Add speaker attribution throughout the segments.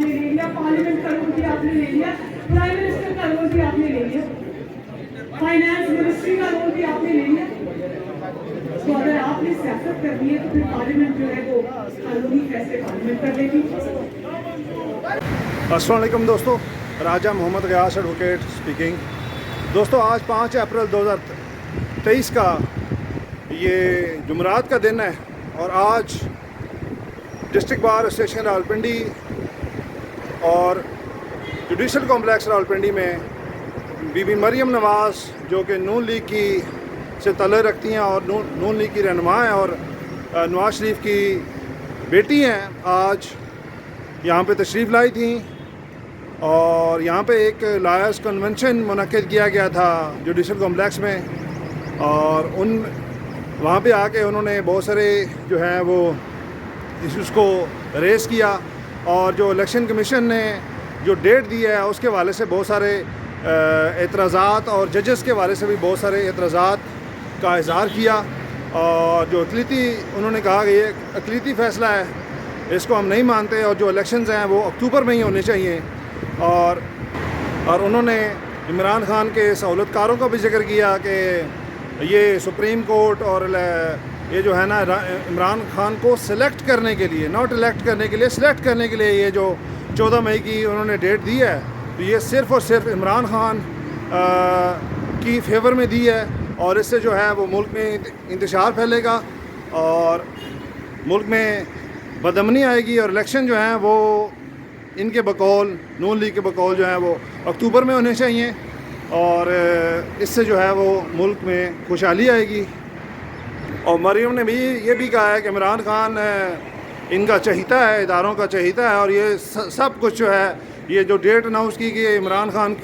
Speaker 1: نے لے لیا, پارلیمنٹ کا رول بھی آپ نے لے لیا, پرائم منسٹر کا رول بھی آپ نے لے لیا, فائنانس منسٹری کا رول بھی آپ نے لے لیا. تو اگر آپ نے سیاست کرنی ہے تو پھر پارلیمنٹ جو ہے وہ قانونی فیصلے پارلیمنٹ کر لے گی.
Speaker 2: السلام علیکم دوستو, راجہ محمد غیاث ایڈوکیٹ اسپیکنگ. دوستو آج 5 اپریل 2023 کا یہ جمعرات کا دن ہے اور آج ڈسٹرکٹ بار اسٹیشن راولپنڈی اور جوڈیشل کمپلیکس راولپنڈی میں بی بی مریم نواز جو کہ نون لیگ کی سے تعلق رکھتی ہیں اور نون لیگ کی رہنما ہیں اور نواز شریف کی بیٹی ہیں, آج یہاں پہ تشریف لائی تھیں اور یہاں پہ ایک لائرز کنونشن منعقد کیا گیا تھا جوڈیشل کمپلیکس میں, اور وہاں پہ آ کے انہوں نے بہت سارے جو ہیں وہ ایشوز کو ریز کیا, اور جو الیکشن کمیشن نے جو ڈیٹ دی ہے اس کے حوالے سے بہت سارے اعتراضات اور ججز کے حوالے سے بھی بہت سارے اعتراضات کا اظہار کیا. اور جو اقلیتی انہوں نے کہا کہ یہ اقلیتی فیصلہ ہے, اس کو ہم نہیں مانتے, اور جو الیکشنز ہیں وہ اکتوبر میں ہی ہونے چاہیے. اور انہوں نے عمران خان کے سہولت کاروں کا بھی ذکر کیا کہ یہ سپریم کورٹ اور یہ جو ہے نا عمران خان کو سلیکٹ کرنے کے لیے, ناٹ الیکٹ کرنے کے لیے, سلیکٹ کرنے کے لیے یہ جو 14 مئی کی انہوں نے ڈیٹ دی ہے, تو یہ صرف اور صرف عمران خان کی فیور میں دی ہے, اور اس سے جو ہے وہ ملک میں انتشار پھیلے گا اور ملک میں بدامنی آئے گی, اور الیکشن جو ہیں وہ ان کے بقول نون لیگ کے بقول جو ہیں وہ اکتوبر میں ہونے چاہیے, اور اس سے جو ہے وہ ملک میں خوشحالی آئے گی. اور مریم نے بھی یہ بھی کہا ہے کہ عمران خان ان کا چہیتا ہے, اداروں کا چہیتا ہے, اور یہ سب کچھ جو ہے یہ جو ڈیٹ اناؤنس کی گئی عمران خان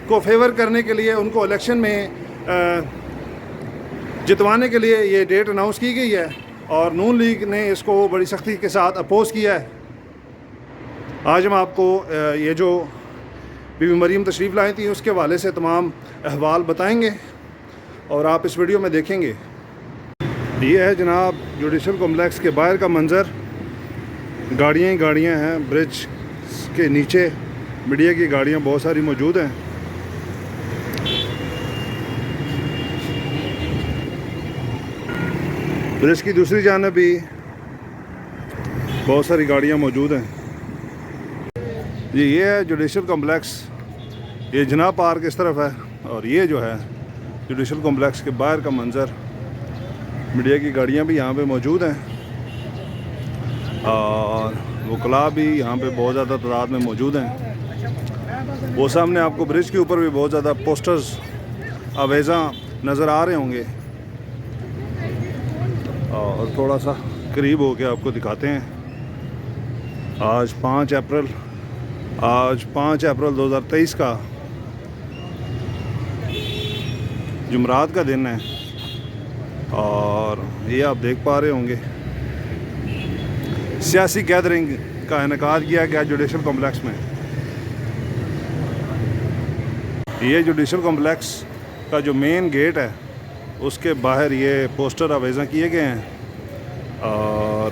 Speaker 2: کو فیور کرنے کے لیے, ان کو الیکشن میں جتوانے کے لیے یہ ڈیٹ اناؤنس کی گئی ہے, اور نون لیگ نے اس کو بڑی سختی کے ساتھ اپوز کیا ہے. آج ہم آپ کو یہ جو بی بی مریم تشریف لائی تھیں اس کے حوالے سے تمام احوال بتائیں گے اور آپ اس ویڈیو میں دیکھیں گے. یہ ہے جناب جوڈیشل کمپلیکس کے باہر کا منظر, گاڑیاں ہی گاڑیاں ہیں, برج کے نیچے میڈیا کی گاڑیاں بہت ساری موجود ہیں. برج کی دوسری جانب بھی بہت ساری گاڑیاں موجود ہیں. یہ ہے جوڈیشل کمپلیکس, یہ جناح پارک اس طرف ہے, اور یہ جو ہے جوڈیشل کمپلیکس کے باہر کا منظر. میڈیا کی گاڑیاں بھی یہاں پہ موجود ہیں, اور وکلاء بھی یہاں پہ بہت زیادہ تعداد میں موجود ہیں. وہ سامنے آپ کو برج کے اوپر بھی بہت زیادہ پوسٹرز آویزاں نظر آ رہے ہوں گے, اور تھوڑا سا قریب ہو کے آپ کو دکھاتے ہیں. آج 5 اپریل 2023 کا جمعرات کا دن ہے, اور یہ آپ دیکھ پا رہے ہوں گے سیاسی گیدرنگ کا انعقاد کیا گیا جوڈیشل کمپلیکس میں. یہ جوڈیشل کمپلیکس کا جو مین گیٹ ہے اس کے باہر یہ پوسٹر آویزاں کیے گئے ہیں, اور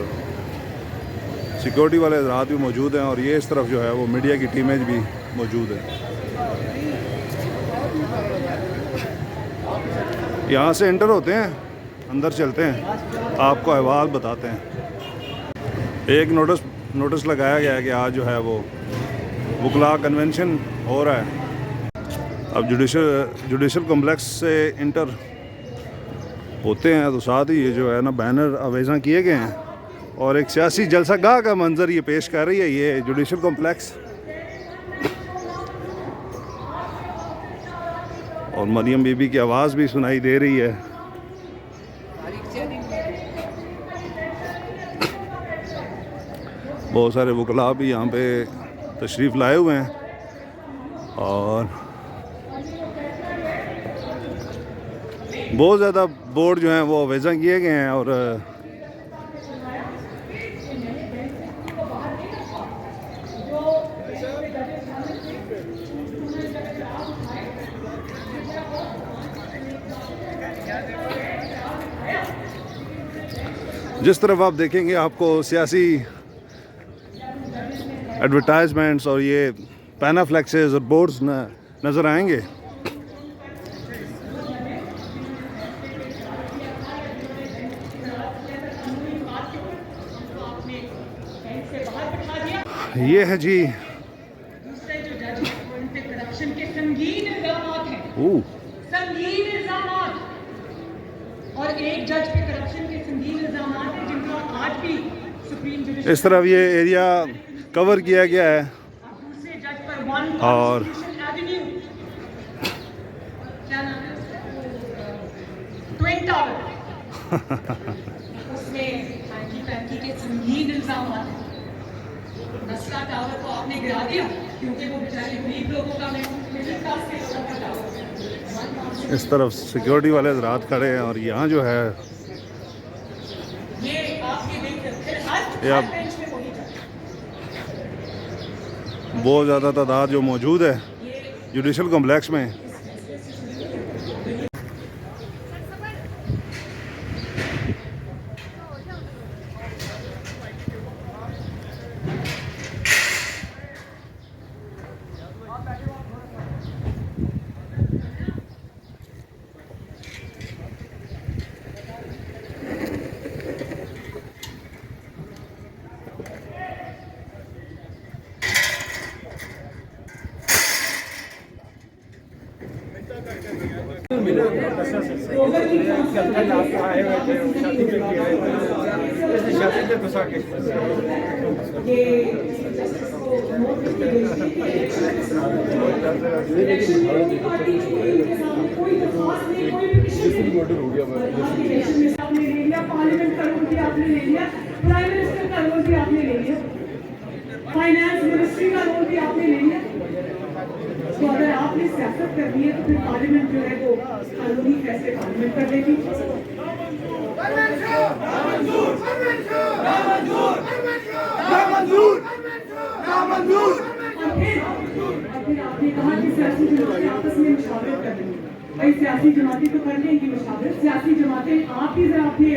Speaker 2: سیکورٹی والے حضرات بھی موجود ہیں, اور یہ اس طرف جو ہے وہ میڈیا کی ٹیمیں بھی موجود ہیں. یہاں سے انٹر ہوتے ہیں, اندر چلتے ہیں, آپ کو احوال بتاتے ہیں. ایک نوٹس لگایا گیا ہے کہ آج جو ہے وہ وکلاء کنونشن ہو رہا ہے. اب جوڈیشل کمپلیکس سے انٹر ہوتے ہیں تو ساتھ ہی یہ جو ہے نا بینر آویزاں کیے گئے ہیں, اور ایک سیاسی جلسہ گاہ کا منظر یہ پیش کر رہی ہے یہ جوڈیشل کمپلیکس. اور مریم بی بی کی آواز بھی سنائی دے رہی ہے. بہت سارے وکلاء بھی یہاں پہ تشریف لائے ہوئے ہیں, اور بہت زیادہ بورڈ جو ہیں وہ آویزاں کیے گئے ہیں. اور جس طرف آپ دیکھیں گے آپ کو سیاسی ایڈورٹائزمنٹس اور یہ پینافلیکسز اور بورڈز نظر آئیں گے. یہ ہے جی
Speaker 1: دوسرے جو جج ہیں وہ ان پہ کرپشن کے سنگین الزامات ہیں. سنگین الزامات. اور ایک جج پہ کرپشن کے سنگین الزامات ہیں جن کا آج بھی سپریم جوڈیشل
Speaker 2: اس طرف یہ ایریا کور کیا گیا ہے
Speaker 1: دوسرے جج پر ون
Speaker 2: اور
Speaker 1: کانسٹیٹیوشن ایونیو کیا نام ہے ٹوین ٹاور اس میں ہینکی پینکی کے سنگین الزامات ہیں. نسلا ٹاور کو آپ نے گرا دیا کیونکہ وہ بیچارے غریب لوگوں کا مڈل کلاس کے لوگوں کا ٹاور ہے.
Speaker 2: اس طرف سیکیورٹی والے حضرات کھڑے ہیں اور یہاں جو ہے
Speaker 1: یہ آپ کے دیکھ پھر ہر
Speaker 2: یہ اب
Speaker 1: بینچ میں وہی جج.
Speaker 2: بہت زیادہ تعداد جو موجود ہے جوڈیشل کمپلیکس میں.
Speaker 1: پارلیمنٹ کا رول بھی آپ نے لے لیا, پرائم منسٹر کا رول بھی آپ نے لے لیا, فائنانس منسٹری کا رول بھی آپ نے لے لیا. تو اگر آپ نے سیاست کرنی ہے تو پھر پارلیمنٹ جو ہے وہ قانونی فیصلے پارلیمنٹ کر دے گی. اور پھر آپ نے کہا کہ سیاسی جماعتیں آپس میں مشاورت کر لیں گی. بھائی سیاسی جماعتیں تو کر لیں گی مشاورت, سیاسی جماعتیں آپ ہی ذرا اپنے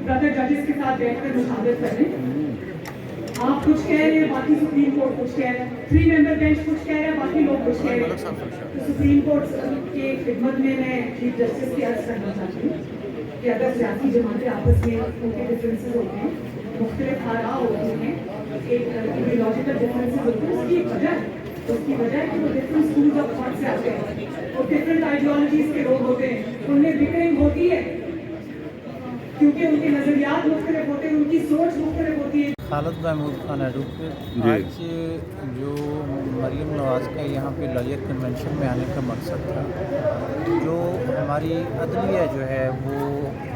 Speaker 1: برادر ججز کے ساتھ بیٹھ کر مشاورت کر لیں. آپ کچھ کہہ رہے ہیں, باقی سپریم کورٹ کچھ کہہ رہے ہیں, 3 ممبر بینچ کچھ کہہ رہے ہیں, باقی لوگ کچھ کہہ رہے ہیں. تو سپریم کورٹ کے خدمت میں چیف جسٹس کی عرض کرنا چاہتی ہوں کہ اگر سیاسی جماعتیں آپس میں ان کے ڈفرینسز ہوتے ہیں, مختلف آراء ہوتی ہیں, ایک ایڈیولوجیکل ڈفرینسز ہوتے ہیں, اس کی ایک وجہ ہے. اس کی وجہ ہے کہ وہ ڈفرینٹ اسکولز آف تھاٹ سے آتے ہیں, وہ ڈفرینٹ آئیڈیالوجیز کے لوگ ہوتے ہیں, ان میں بکرنگ ہوتی ہے کیونکہ ان کے نظریات مختلف ہوتے ہیں, ان کی سوچ مختلف ہوتی ہے.
Speaker 3: خالد محمود خان ایڈوکیٹ. آج جو مریم نواز کا یہاں پہ لائر کنونشن میں آنے کا مقصد تھا, جو ہماری عدلیہ جو ہے وہ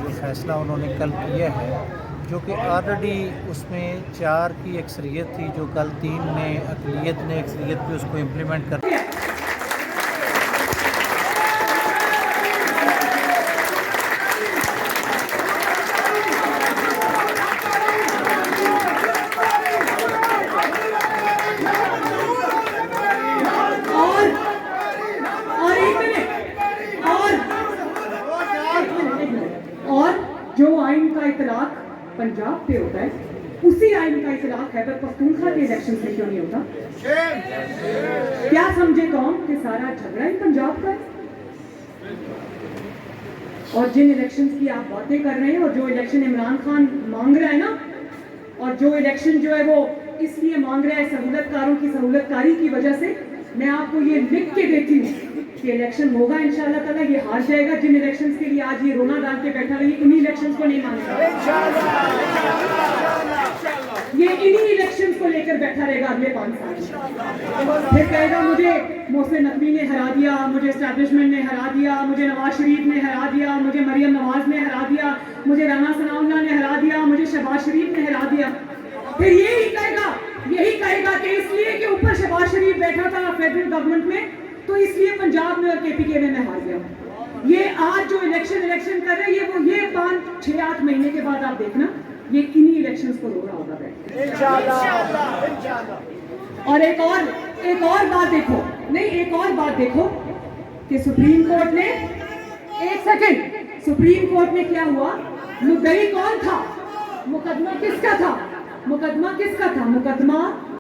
Speaker 3: جو فیصلہ انہوں نے کل کیا ہے, جو کہ آلریڈی اس میں 4 کی اکثریت تھی, جو کل 3 نے اقلیت نے اکثریت پہ اس کو امپلیمنٹ کر دیا.
Speaker 1: جو آئین کا اطلاق پنجاب پہ ہوتا ہے, اسی آئین کا اطلاق خیبر پختونخوا کے الیکشن سے کیوں نہیں ہوتا؟ کیا سمجھے قوم کہ سارا جھگڑا ہی پنجاب کا ہے؟ اور جن الیکشنز کی آپ باتیں کر رہے ہیں, اور جو الیکشن عمران خان مانگ رہا ہے نا, اور جو الیکشن جو ہے وہ اس لیے مانگ رہا ہے سہولت کاروں کی سہولت کاری کی وجہ سے, میں آپ کو یہ لکھ کے دیتی ہوں کہ الیکشن ہوگا انشاءاللہ تعالیٰ, یہ ہار جائے گا. جن الیکشنز کے لیے آج یہ رونا ڈال کے بیٹھا رہی, انہی الیکشنز کو نہیں مانے گا. یہ انہی الیکشنز کو لے کر بیٹھا رہے گا اگلے 5 سال. پھر کہے گا مجھے محسن نقوی نے ہرا دیا, مجھے اسٹیبلشمنٹ نے ہرا دیا, مجھے نواز شریف نے ہرا دیا, مجھے مریم نواز نے ہرا دیا, مجھے رانا ثناء اللہ نے ہرا دیا, مجھے شہباز شریف نے ہرا دیا. پھر یہی کہے گا کہ اس لیے کہ اوپر شہباز شریف بیٹھا تھا فیڈرل گورنمنٹ میں, تو اس لیے پنجاب میں اور KPK میں ہار گیا. یہ آج جو الیکشن کر رہے ہیں, یہ 5-6-8 مہینے کے بعد آپ دیکھنا, یہ انہی الیکشنز کو رو رہا ہوگا انشاءاللہ. اور ایک اور بات دیکھو کہ سپریم کورٹ نے, ایک سیکنڈ, سپریم کورٹ نے کیا ہوا, مدعی کون تھا, مقدمہ کس کا تھا, مقدمہ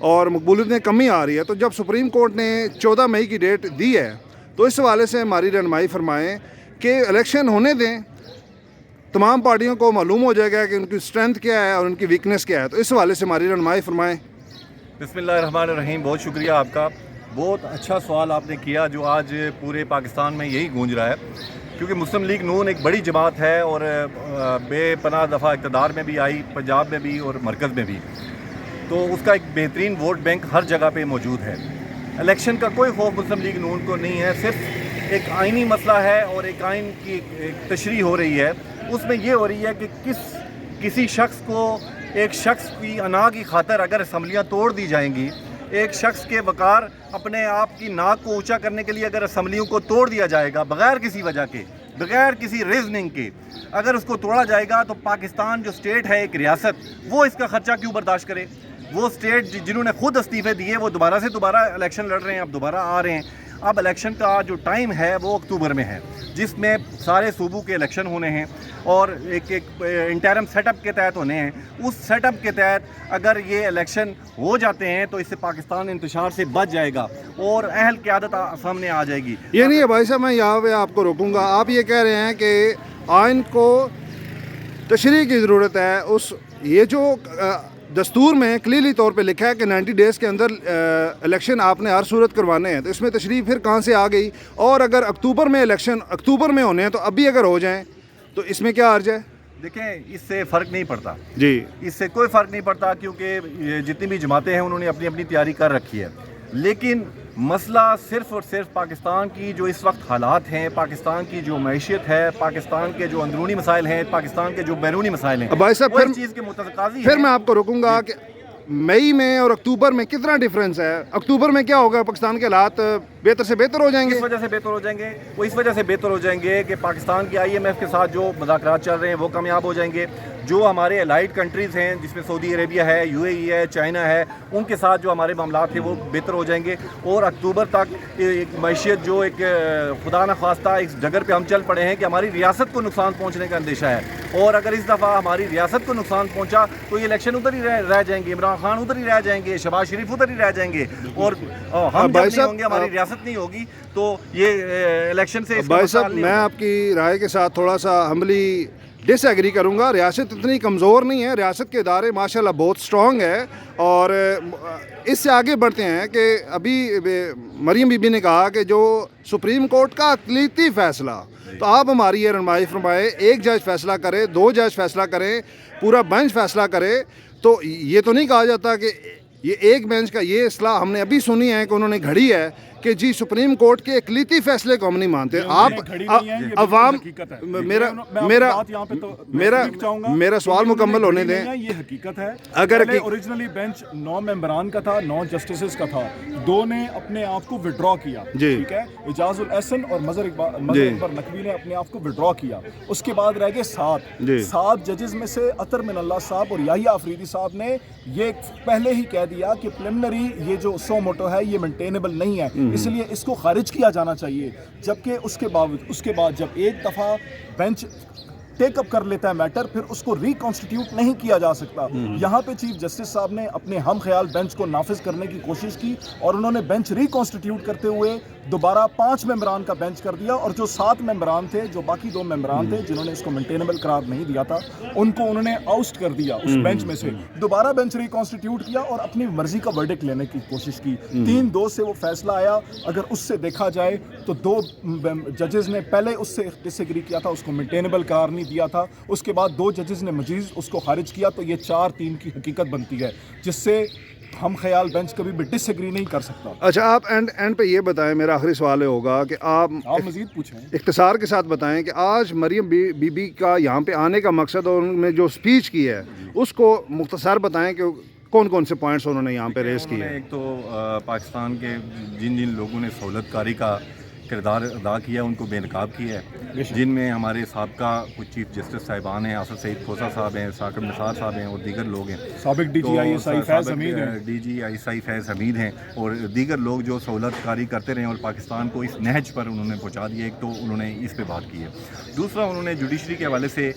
Speaker 2: اور مقبولیت میں کمی آ رہی ہے. تو جب سپریم کورٹ نے 14 مئی کی ڈیٹ دی ہے تو اس حوالے سے ہماری رہنمائی فرمائیں کہ الیکشن ہونے دیں, تمام پارٹیوں کو معلوم ہو جائے گا کہ ان کی اسٹرینتھ کیا ہے اور ان کی ویکنیس کیا ہے. تو اس حوالے سے ہماری رہنمائی فرمائیں.
Speaker 4: بسم اللہ الرحمن الرحیم. بہت شکریہ آپ کا, بہت اچھا سوال آپ نے کیا جو آج پورے پاکستان میں یہی گونج رہا ہے, کیونکہ مسلم لیگ نون ایک بڑی جماعت ہے اور بے پناہ دفعہ اقتدار میں بھی آئی, پنجاب میں بھی اور مرکز میں بھی, تو اس کا ایک بہترین ووٹ بینک ہر جگہ پہ موجود ہے. الیکشن کا کوئی خوف مسلم لیگ نون کو نہیں ہے, صرف ایک آئینی مسئلہ ہے اور ایک آئین کی ایک تشریح ہو رہی ہے. اس میں یہ ہو رہی ہے کہ کسی شخص کو, ایک شخص کی انا کی خاطر اگر اسمبلیاں توڑ دی جائیں گی, ایک شخص کے وقار اپنے آپ کی ناک کو اونچا کرنے کے لیے اگر اسمبلیوں کو توڑ دیا جائے گا بغیر کسی وجہ کے, بغیر کسی ریزننگ کے, اگر اس کو توڑا جائے گا تو پاکستان جو اسٹیٹ ہے, ایک ریاست, وہ اس کا خرچہ کیوں برداشت کرے؟ وہ اسٹیٹ جنہوں نے خود استعفے دیے وہ دوبارہ سے دوبارہ الیکشن لڑ رہے ہیں, اب دوبارہ آ رہے ہیں. اب الیکشن کا جو ٹائم ہے وہ اکتوبر میں ہے, جس میں سارے صوبوں کے الیکشن ہونے ہیں اور ایک انٹرم سیٹ اپ کے تحت ہونے ہیں. اس سیٹ اپ کے تحت اگر یہ الیکشن ہو جاتے ہیں تو اس سے پاکستان انتشار سے بچ جائے گا اور اہل قیادت سامنے آ جائے گی.
Speaker 2: یہ نہیں ہے بھائی صاحب, میں یہاں پہ آپ کو روکوں گا. آپ یہ کہہ رہے ہیں کہ آئین کو تشریح کی ضرورت ہے. یہ جو دستور میں کلیئرلی طور پہ لکھا ہے کہ 90 ڈیز کے اندر الیکشن آپ نے ہر صورت کروانے ہیں, تو اس میں تشریح پھر کہاں سے آ گئی؟ اور اگر اکتوبر میں الیکشن اکتوبر میں ہونے ہیں تو ابھی اگر ہو جائیں تو اس میں کیا حرج ہے؟
Speaker 4: دیکھیں, اس سے فرق نہیں پڑتا
Speaker 2: جی,
Speaker 4: اس سے کوئی فرق نہیں پڑتا, کیونکہ جتنی بھی جماعتیں ہیں انہوں نے اپنی اپنی تیاری کر رکھی ہے. لیکن مسئلہ صرف اور صرف پاکستان کی جو اس وقت حالات ہیں, پاکستان کی جو معیشت ہے, پاکستان کے جو اندرونی مسائل ہیں, پاکستان کے جو بیرونی مسائل ہیں,
Speaker 2: بھائی صاحب
Speaker 4: وہ اس چیز کے متقاضی
Speaker 2: پھر
Speaker 4: ہیں.
Speaker 2: میں آپ کو روکوں گا کہ مئی میں اور اکتوبر میں کتنا ڈیفرنس ہے؟ اکتوبر میں کیا ہوگا؟ پاکستان کے حالات بہتر سے بہتر ہو جائیں گے.
Speaker 4: اس وجہ سے بہتر ہو جائیں گے, وہ اس وجہ سے بہتر ہو جائیں گے کہ پاکستان کی IMF کے ساتھ جو مذاکرات چل رہے ہیں وہ کامیاب ہو جائیں گے. جو ہمارے الائڈ کنٹریز ہیں جس میں سعودی عربیہ ہے, UAE ہے, چائنا ہے, ان کے ساتھ جو ہمارے معاملات ہیں وہ بہتر ہو جائیں گے. اور اکتوبر تک ایک معیشت جو ایک خدا نخواستہ اس ڈگر پہ ہم چل پڑے ہیں کہ ہماری ریاست کو نقصان پہنچنے کا اندیشہ ہے, اور اگر اس دفعہ ہماری ریاست کو نقصان پہنچا تو یہ الیکشن ادھر ہی رہ جائیں گے, عمران خان ادھر ہی رہ جائیں گے, شہباز شریف ادھر ہی رہ جائیں گے, اور ہم جب نہیں ہوں گے, ہماری ریاست نہیں ہوگی, تو یہ الیکشن سے.
Speaker 2: بھائی صاحب, میں آپ کی رائے کے ساتھ تھوڑا سا ہمبلی ڈس ایگری کروں گا. ریاست اتنی کمزور نہیں ہے, ریاست کے ادارے ماشاءاللہ بہت اسٹرانگ ہے. اور اس سے آگے بڑھتے ہیں کہ ابھی مریم بی بی نے کہا کہ جو سپریم کورٹ کا اقلیتی فیصلہ, تو آپ ہماری یہ رہنمائی فرمائے, ایک جج فیصلہ کرے, 2 جج فیصلہ کریں, پورا بینچ فیصلہ کرے, تو یہ تو نہیں کہا جاتا کہ یہ ایک بینچ کا یہ اصلاح ہم نے ابھی سنی ہے کہ انہوں نے گھڑی ہے کہ جی سپریم کورٹ کے اقلیتی فیصلے کو ہم نہیں مانتے. آپ عوام, میرا سوال مکمل ہونے دیں.
Speaker 5: یہ حقیقت ہے,
Speaker 2: اگر
Speaker 5: اوریجنلی بینچ 9 ممبران کا تھا, 9 جسٹسز کا تھا, 2 نے اپنے آپ کو وڈرا کیا, ٹھیک ہے, اعجاز الاحسن اور مظہر اکبر نقوی نے اپنے آپ کو وڈرا کیا. اس کے بعد رہ گئے 7 ججز میں سے اطہر من اللہ صاحب اور یحییٰ آفریدی صاحب نے یہ پہلے ہی کہہ دیا کہ پریلیمنری یہ جو سو موٹو ہے یہ مینٹینیبل نہیں ہے, اس لیے اس کو خارج کیا جانا چاہیے. جبکہ اس کے بعد جب ایک دفعہ بینچ ٹیک اپ کر لیتا ہے میٹر, پھر اس کو ریکانسٹیٹیوٹ نہیں کیا جا سکتا. یہاں پہ چیف جسٹس صاحب نے اپنے ہم خیال بینچ کو نافذ کرنے کی کوشش کی اور انہوں نے بینچ ریکانسٹیٹیوٹ کرتے ہوئے دوبارہ 5 ممبران کا بینچ کر دیا, اور جو 7 ممبران تھے, جو باقی 2 ممبران تھے جنہوں نے اس کو مینٹینیبل قرار نہیں دیا تھا, ان کو انہوں نے آؤسٹ کر دیا اس بینچ میں سے. دوبارہ بینچ ریکانسٹیٹیوٹ کیا اور اپنی مرضی کا ورڈکٹ لینے کی کوشش کی. 3-2 سے وہ فیصلہ آیا. اگر اس سے دیکھا جائے تو 2 ججز نے پہلے اس سے ڈس ایگری کیا تھا, اس کو مینٹینیبل قرار نہیں دیا تھا. اس کے بعد 2 ججز نے مزید اس کو خارج کیا, تو یہ 4-3 کی حقیقت بنتی ہے, جس سے ہم خیال بینچ کبھی بھی ڈس ایگری نہیں کر سکتا.
Speaker 2: اچھا, آپ اینڈ پہ یہ بتائیں, میرا آخری سوال ہوگا کہ آپ
Speaker 5: مزید پوچھیں,
Speaker 2: اختصار کے ساتھ بتائیں کہ آج مریم بی بی کا یہاں پہ آنے کا مقصد اور انہوں نے جو اسپیچ کی ہے اس کو مختصر بتائیں کہ کون کون سے پوائنٹس انہوں نے یہاں پہ ریز کیے ہیں.
Speaker 4: ایک تو پاکستان کے جن لوگوں نے سہولت کاری کا کردار ادا کیا، ان کو بے نقاب کیا ہے، جن میں ہمارے سابقہ کچھ چیف جسٹس صاحبان ہیں، آصف سعید کھوسہ صاحب ہیں، ثاقب نثار صاحب ہیں اور دیگر لوگ ہیں،
Speaker 5: سابق D G I S I فیض حمید ہیں،
Speaker 4: D G I S I فیض حمید ہیں اور دیگر لوگ جو سہولت کاری کرتے رہے اور پاکستان کو اس نہج پر انہوں نے پہنچا دیا. ایک تو انہوں نے اس پہ بات کی ہے، دوسرا انہوں نے جوڈیشری کے حوالے سے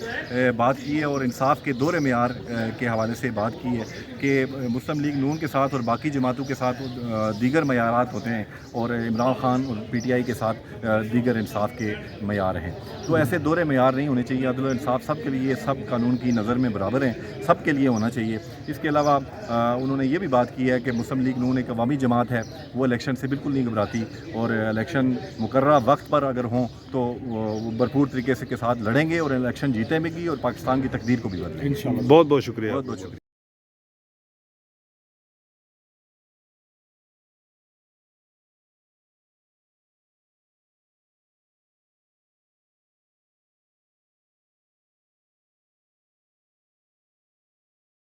Speaker 4: بات کی ہے اور انصاف کے دور معیار کے حوالے سے بات کی ہے کہ مسلم لیگ نون کے ساتھ اور باقی جماعتوں کے ساتھ دیگر معیارات ہوتے ہیں اور عمران خان اور پی ٹی آئی کے ساتھ دیگر انصاف کے معیار ہیں. تو ایسے دور معیار نہیں ہونے چاہیے. عدل و انصاف سب کے لیے، سب قانون کی نظر میں برابر ہیں، سب کے لیے ہونا چاہیے. اس کے علاوہ انہوں نے یہ بھی بات کی ہے کہ مسلم لیگ نون ایک عوامی جماعت ہے، وہ الیکشن سے بالکل نہیں گھبراتی اور الیکشن مقررہ وقت پر اگر ہوں تو وہ بھرپور طریقے سے کے ساتھ لڑیں گے اور الیکشن جیتیں بھی اور پاکستان کی تقدیر کو بھی بدلیں گے.
Speaker 5: انشاءاللہ.
Speaker 2: بہت بہت شکریہ.
Speaker 4: بہت بہت شکریہ.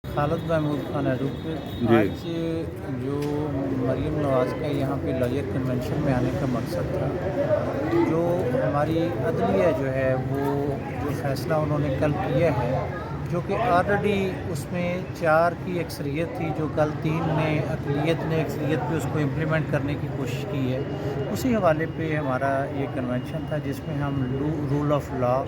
Speaker 3: خالد محمود خان ایڈوکیٹ.
Speaker 2: جی.
Speaker 3: آج جو مریم نواز کا یہاں پہ لائر کنونشن میں آنے کا مقصد تھا، جو ہماری عدلیہ جو ہے وہ جو فیصلہ انہوں نے کل کیا ہے، جو کہ آلریڈی اس میں 4 کی اکثریت تھی، جو کل 3 نے اقلیت نے اکثریت پہ اس کو امپلیمنٹ کرنے کی کوشش کی ہے، اسی حوالے پہ ہمارا یہ کنونشن تھا جس میں ہم رول آف لا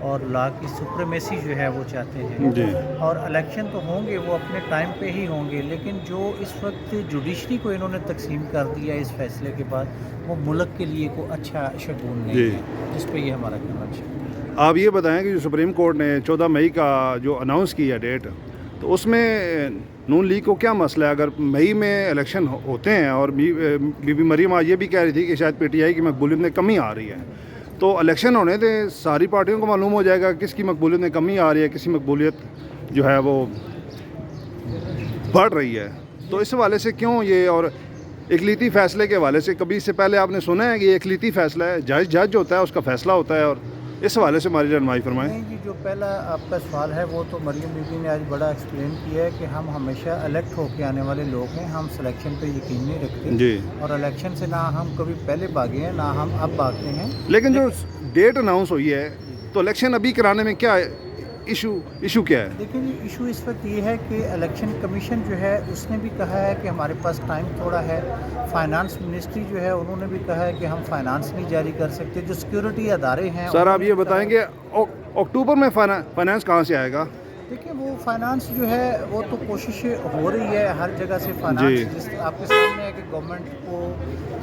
Speaker 3: اور لا کی سپریمیسی جو ہے وہ چاہتے ہیں.
Speaker 2: جی.
Speaker 3: اور الیکشن تو ہوں گے، وہ اپنے ٹائم پہ ہی ہوں گے، لیکن جو اس وقت جوڈیشری کو انہوں نے تقسیم کر دیا اس فیصلے کے بعد، وہ ملک کے لیے کوئی اچھا شگون نہیں ہے، جس پہ یہ ہمارا کنونشن.
Speaker 2: آپ یہ بتائیں کہ جو سپریم کورٹ نے 14 مئی کا جو اناؤنس کیا ڈیٹ، تو اس میں نون لیگ کو کیا مسئلہ ہے؟ اگر مئی میں الیکشن ہوتے ہیں اور بی بی مریم آج یہ بھی کہہ رہی تھی کہ شاید پی ٹی آئی کی مقبولیت میں کمی آ رہی ہے، تو الیکشن ہونے تھے، ساری پارٹیوں کو معلوم ہو جائے گا کس کی مقبولیت میں کمی آ رہی ہے، کس کی مقبولیت جو ہے وہ بڑھ رہی ہے. تو اس حوالے سے کیوں یہ، اور اقلیتی فیصلے کے حوالے سے کبھی اس سے پہلے آپ نے سنا ہے کہ یہ اقلیتی فیصلہ ہے، جج ہوتا ہے اس کا فیصلہ ہوتا ہے، اور اس حوالے سے ہماری رہنمائی فرمائیں.
Speaker 3: نہیں جی، جو پہلا آپ کا سوال ہے وہ تو مریم بی بی نے آج بڑا ایکسپلین کیا ہے کہ ہم ہمیشہ الیکٹ ہو کے آنے والے لوگ ہیں، ہم سلیکشن پہ یقین نہیں رکھتے.
Speaker 2: جی.
Speaker 3: اور الیکشن سے نہ ہم کبھی پہلے بھاگے ہیں، نہ ہم اب بھاگتے ہیں.
Speaker 2: لیکن جو ڈیٹ اناؤنس ہوئی ہے تو الیکشن ابھی کرانے میں کیا ایشو کیا ہے؟
Speaker 3: لیکن ایشو اس وقت یہ ہے کہ الیکشن کمیشن جو ہے اس نے بھی کہا ہے کہ ہمارے پاس ٹائم تھوڑا ہے. فائنانس منسٹری جو ہے انہوں نے بھی کہا ہے کہ ہم فائنانس نہیں جاری کر سکتے. جو سیکیورٹی ادارے ہیں
Speaker 2: سر آپ یہ بتائیں کہ اکتوبر میں فائنانس کہاں سے آئے گا؟
Speaker 3: دیکھیں وہ فائنانس جو ہے وہ تو کوشش ہو رہی ہے ہر جگہ سے فائنانس. جس آپ کے سامنے ہے کہ گورنمنٹ کو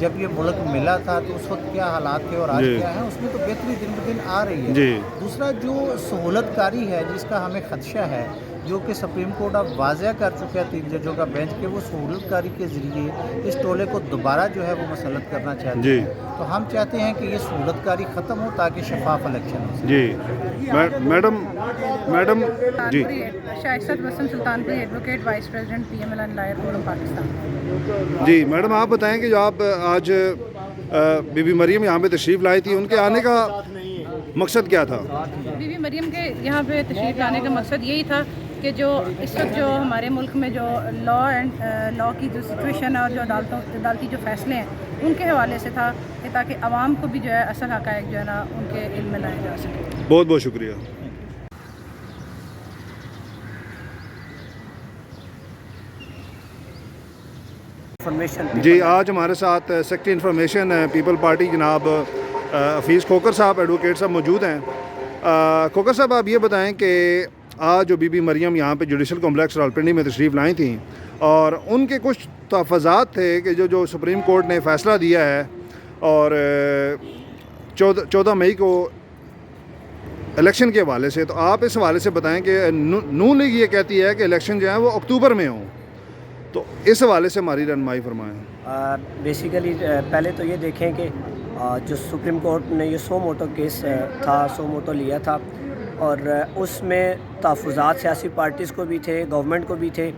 Speaker 3: جب یہ ملک ملا تھا تو اس وقت کیا حالات تھے اور آج کیا ہیں، اس میں تو بہتری دن بدن آ رہی ہے. دوسرا جو سہولت کاری ہے جس کا ہمیں خدشہ ہے، جو کہ سپریم کورٹ اب واضح کر چکا ہے 3 ججوں کا بینچ، کہ وہ سہولت کاری کے ذریعے اس ٹولے کو دوبارہ جو ہے وہ مسلط کرنا چاہتے ہیں. تو ہم چاہتے ہیں کہ یہ سہولت کاری ختم ہو تاکہ شفاف الیکشن ہو سکے.
Speaker 2: جی madam ji.
Speaker 6: Shaista Bism Sultanpuri advocate, vice president P M L N lawyer forum Pakistan.
Speaker 2: جی میڈم آپ بتائیں کہ جو آپ آج بی بی مریم یہاں پہ تشریف لائی تھی، ان کے آنے کا مقصد کیا تھا؟
Speaker 6: بی بی مریم کے یہاں پہ تشریف لانے کا مقصد یہی تھا کہ جو اس وقت جو ہمارے ملک میں جو لا کی جو سچویشن ہے اور جو عدالتی جو فیصلے ہیں ان کے حوالے سے تھا، کہ تاکہ عوام کو بھی جو ہے اصل حقائق جو ہے نا ان کے علم میں لائے جا سکے.
Speaker 2: بہت بہت شکریہ. جی آج ہمارے ساتھ سیکٹری انفارمیشن پیپل پارٹی جناب حفیظ کھوکر صاحب، ایڈوکیٹ صاحب موجود ہیں. کھوکر صاحب آپ یہ بتائیں کہ آج جو بی بی مریم یہاں پہ جوڈیشل کمپلیکس راولپنڈی میں تشریف لائی تھیں، اور ان کے کچھ تحفظات تھے کہ جو سپریم کورٹ نے فیصلہ دیا ہے اور 14 مئی کو الیکشن کے حوالے سے، تو آپ اس حوالے سے بتائیں کہ نون لیگ یہ کہتی ہے کہ الیکشن جو ہیں وہ اکتوبر میں ہوں، تو اس حوالے سے ہماری رہنمائی فرمائیں.
Speaker 7: بیسیکلی پہلے تو یہ دیکھیں کہ جو سپریم کورٹ نے یہ 100 موٹو کیس تھا، 100 موٹو لیا تھا، اور اس میں تحفظات سیاسی پارٹیز کو بھی تھے، گورنمنٹ کو بھی تھے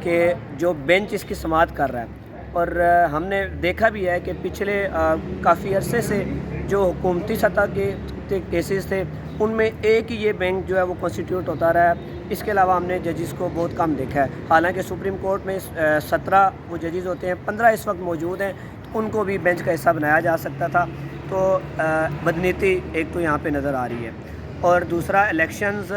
Speaker 7: کہ جو بینچ اس کی سماعت کر رہا ہے. اور ہم نے دیکھا بھی ہے کہ پچھلے کافی عرصے سے جو حکومتی سطح کے کیسز تھے ان میں ایک ہی یہ بینچ جو ہے وہ کنسٹیٹیوٹ ہوتا رہا ہے. اس کے علاوہ ہم نے ججز کو بہت کم دیکھا ہے. حالانکہ سپریم کورٹ میں 17 وہ ججز ہوتے ہیں، 15 اس وقت موجود ہیں، ان کو بھی بینچ کا حصہ بنایا جا سکتا تھا. تو بدنیتی ایک تو یہاں پہ نظر آ رہی ہے، اور دوسرا الیکشنز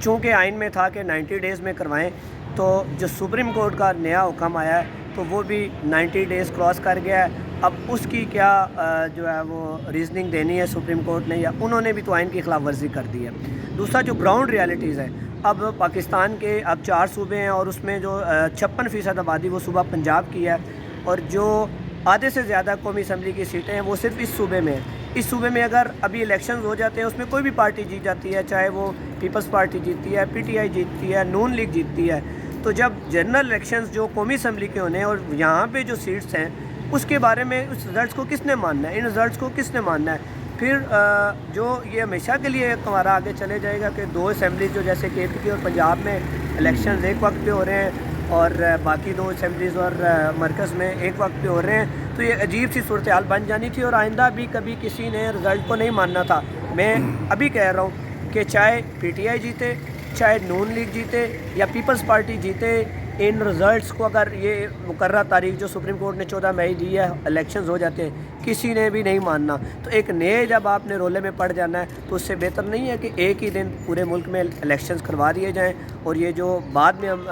Speaker 7: چونکہ آئین میں تھا کہ 90 ڈیز میں کروائیں، تو جو سپریم کورٹ کا نیا حکم آیا ہے تو وہ بھی 90 ڈیز کراس کر گیا ہے۔ اب اس کی کیا جو ہے وہ ریزننگ دینی ہے سپریم کورٹ نے، یا انہوں نے بھی تو آئین کی خلاف ورزی کر دی ہے۔ دوسرا جو گراؤنڈ ریالٹیز ہے، اب پاکستان کے اب 4 صوبے ہیں اور اس میں جو 56% آبادی وہ صوبہ پنجاب کی ہے، اور جو آدھے سے زیادہ قومی اسمبلی کی سیٹیں ہیں وہ صرف اس صوبے میں ہیں۔ اس صوبے میں اگر ابھی الیکشنز ہو جاتے ہیں، اس میں کوئی بھی پارٹی جیت جاتی ہے، چاہے وہ پیپلز پارٹی جیتتی ہے، پی ٹی آئی جیتتی ہے، نون لیگ جیتتی ہے، تو جب جنرل الیکشنز جو قومی اسمبلی کے ہونے ہیں اور یہاں پہ جو سیٹس ہیں اس کے بارے میں اس رزلٹس کو کس نے ماننا ہے، ان رزلٹس کو کس نے ماننا ہے؟ پھر جو یہ ہمیشہ کے لیے ہمارا آگے چلے جائے گا کہ 2 اسمبلیز جو جیسے کے پی کی اور پنجاب میں الیکشنز ایک وقت پہ ہو رہے ہیں اور باقی 2 اسمبلیز اور مرکز میں ایک وقت پہ ہو رہے ہیں، تو یہ عجیب سی صورتحال بن جانی تھی، اور آئندہ بھی کبھی کسی نے رزلٹ کو نہیں ماننا تھا۔ میں ابھی کہہ رہا ہوں کہ چاہے پی ٹی آئی جیتے، چاہے نون لیگ جیتے یا پیپلز پارٹی جیتے، ان رزلٹس کو اگر یہ مقررہ تاریخ جو سپریم کورٹ نے 14 مئی دی ہے الیکشنز ہو جاتے ہیں، کسی نے بھی نہیں ماننا۔ تو ایک نئے جب آپ نے رولے میں پڑ جانا ہے تو اس سے بہتر نہیں ہے کہ ایک ہی دن پورے ملک میں الیکشنز کروا دیے جائیں، اور یہ جو بعد میں ہم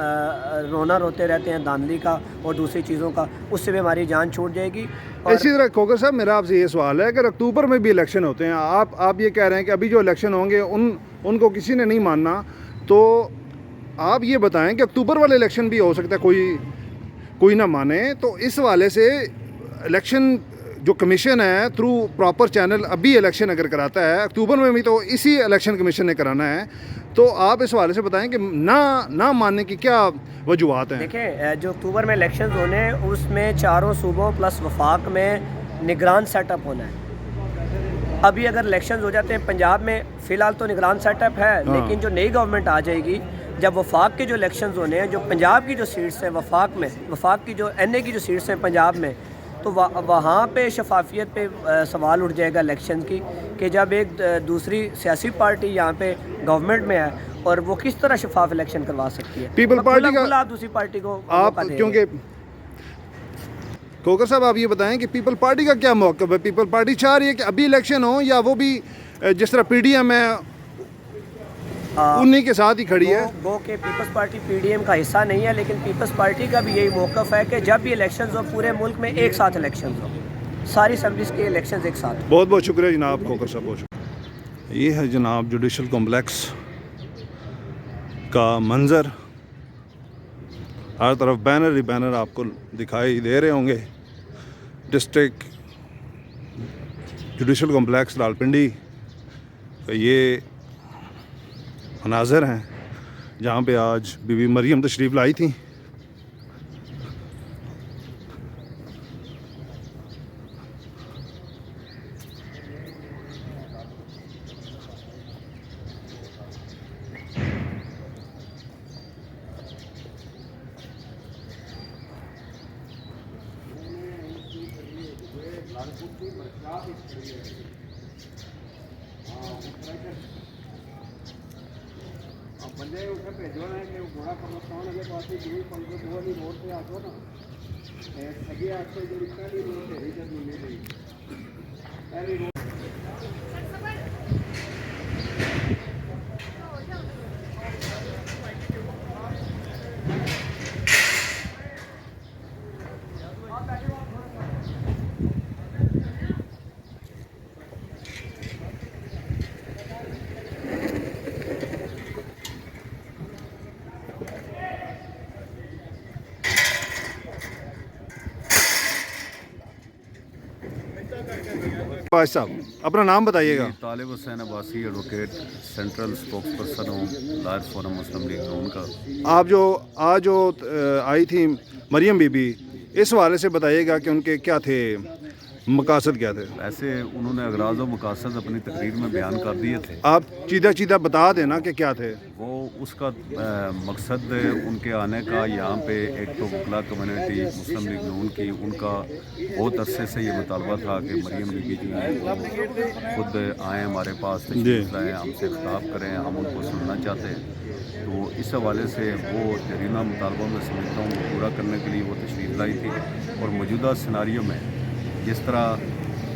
Speaker 7: رونا روتے رہتے ہیں دھاندلی کا اور دوسری چیزوں کا، اس سے بھی ہماری جان چھوٹ جائے گی۔
Speaker 2: اسی طرح کھوکر صاحب میرا آپ سے یہ سوال ہے کہ اکتوبر میں بھی الیکشن ہوتے ہیں، آپ یہ کہہ رہے ہیں کہ ابھی جو الیکشن ہوں گے ان کو کسی نے نہیں ماننا، تو آپ یہ بتائیں کہ اکتوبر والے الیکشن بھی ہو سکتا ہے کوئی نہ مانے، تو اس حوالے سے الیکشن جو کمیشن ہے تھرو پراپر چینل ابھی الیکشن اگر کراتا ہے اکتوبر میں بھی، تو اسی الیکشن کمیشن نے کرانا ہے، تو آپ اس حوالے سے بتائیں کہ نہ ماننے کی کیا وجوہات ہیں؟
Speaker 7: دیکھیں جو اکتوبر میں الیکشنز ہونے ہیں اس میں 4 صوبوں پلس وفاق میں نگران سیٹ اپ ہونا ہے۔ ابھی اگر الیکشنز ہو جاتے ہیں پنجاب میں، فی الحال تو نگران سیٹ اپ ہے، لیکن جو نئی گورنمنٹ آ جائے گی، جب وفاق کے جو الیکشنز ہونے ہیں، جو پنجاب کی جو سیٹس ہیں وفاق کی جو این اے کی جو سیٹس ہیں پنجاب میں، تو وہاں پہ شفافیت پہ سوال اٹھ جائے گا الیکشن کی، کہ جب ایک دوسری سیاسی پارٹی یہاں پہ گورنمنٹ میں ہے اور وہ کس طرح شفاف الیکشن کروا سکتی ہے؟
Speaker 2: پیپل پارٹی کا
Speaker 7: دوسری پارٹی کو
Speaker 2: آپ، کیونکہ کھوکر صاحب آپ یہ بتائیں کہ پیپل پارٹی کا کیا موقف ہے؟ پیپل پارٹی چاہ رہی ہے کہ ابھی الیکشن ہو، یا وہ بھی جس طرح پی ڈی ایم ہے انہی کے ساتھ ہی کھڑی ہے؟
Speaker 7: وہ کہ Peoples Party P D M کا حصہ نہیں ہے، لیکن پیپلز پارٹی کا بھی یہی موقف ہے کہ جب بھی الیکشنز ہو پورے ملک میں ایک ساتھ الیکشنز ہو، ساری اسمبلیز کے الیکشنز ایک ساتھ۔
Speaker 2: بہت بہت شکریہ جناب کھوکر صاحب، بہت شکریہ۔ یہ ہے جناب جوڈیشل کمپلیکس کا منظر، ہر طرف بینر ہی بینر آپ کو دکھائی دے رہے ہوں گے۔ ڈسٹرکٹ جوڈیشل کمپلیکس راولپنڈی کا یہ مناظر ہیں جہاں پہ آج بی بی مریم تشریف لائی تھیں۔ باش صاحب اپنا نام بتائیے گا۔
Speaker 4: Talib Hussain Abbasi, advocate, central spokesperson ہوں لائر فورم مسلم لیگ نون کا۔
Speaker 2: آپ جو آج آئی تھی مریم بی بی، اس حوالے سے بتائیے گا کہ ان کے کیا تھے مقاصد، کیا تھے؟
Speaker 4: ایسے انہوں نے اغراض و مقاصد اپنی تقریر میں بیان کر دیے تھے،
Speaker 2: آپ چیدہ بتا دینا کہ کیا تھے۔
Speaker 4: وہ اس کا مقصد ان کے آنے کا یہاں پہ ایک تو وکلا کمیونٹی مسلم لیگ نون کی، ان کا بہت عرصے سے یہ مطالبہ تھا کہ مریم بی بی جی خود آئیں ہمارے پاس، تشریف لائیں، ہم سے خطاب کریں، ہم ان کو سننا چاہتے ہیں۔ تو اس حوالے سے وہ جرینہ مطالبہ میں سمجھتا ہوں وہ پورا کرنے کے لیے وہ تشریف لائی تھی، اور موجودہ سیناریو میں جس طرح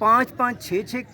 Speaker 7: 5-5, 6-6